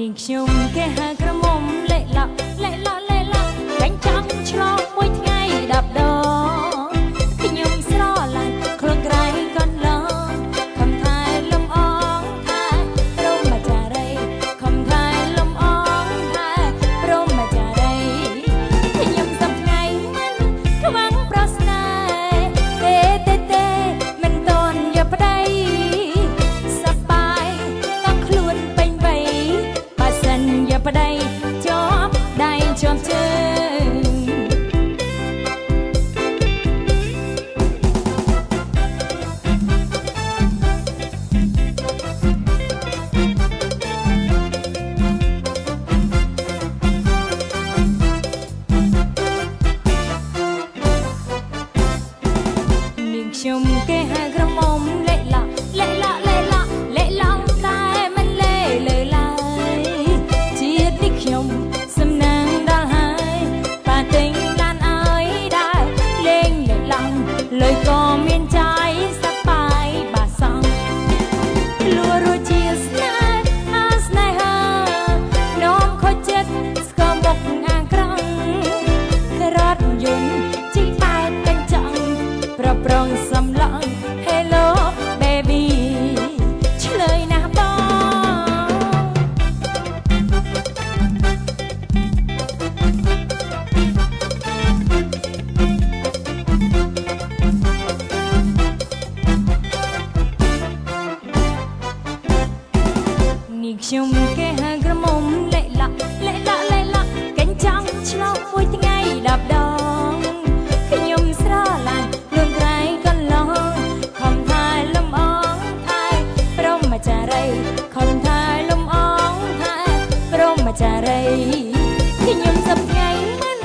នាងខ្ញុំគេហៅក្រមុំលេឡក់កាញ់ចាំឆ្លងមួយថ្ងៃ10 ដងខ្ញុំស្រឡាញ់ខ្លួនក្រៃកន្លងខំថែលំអងថែព្រមចារីខំថែលំអងថែព្រមចារីខ្ញុំសំថ្ងៃមិនខ្វាំងប្រស្នេហ៍ទេមិនតន់យកប្តីសប្បាយតាំងខ្លួនពេញវ័យបើសិនយកប្តីជាប់ដៃជាប់ជើងខ្ញុំគេហៅក្រមុំលេឡក់តែមិនលេលើឡើយជាតិនេះខ្ញុំសំណាងដល់ហើយប៉ាទិញឡានឲ្យដែរលេងលេឡង់លុយក៏មានចាយសប្បាយបាសងលួរួចជាស្នេហានោមខូចចិត្តស្គមបុកអាក្រង់រត់យន្តជីបែបកញ្ចង់ប្រប្រងសំឡង Hello baby ឆ្លើយណាស់បងនាងខ្ញុំគេហៅក្រមុំលេឡក់កាញ់ចង់ឆ្លងមួយថ្ងៃ10 ដងខ្ញុំស្រឡាញ់ខ្លួនក្រៃកន្លងខំថែលំអងថែព្រមចារីខំថែលំអងថែព្រមចារីខ្ញុំសប្ថ្ងៃមិន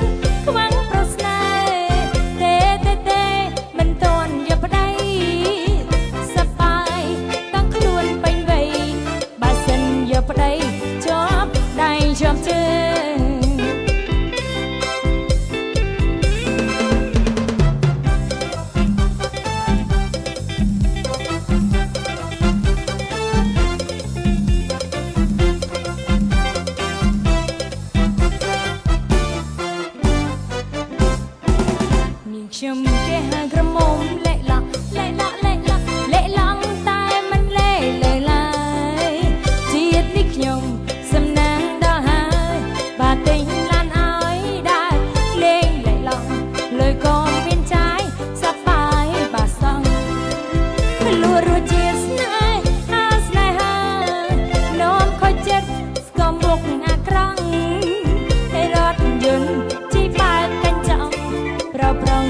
ខ្វាំងប្រស្នេហ៍ទេមិនតន់យកប្តីសប្បាយតាំងខ្លួនពេញវ័យបើសិនយកប្តីជាប់ដៃជាប់ជើងខ្ញុំគេហៅក្រមុំលេឡក់តែមិនលេលើឡើយជាតិនេះខ្ញុំសំណាងដល់ហើយបើទិញឡានឲ្យដែរលេងលេឡង់លុយក៏មានចាយសប្បាយបាសងលួរួចជាស្នេហានោមខូចចិត្តស្គមបុកអាក្រង់ឲ្យរត់យន្តជីបែបកញ្ចង់ប្រប្រង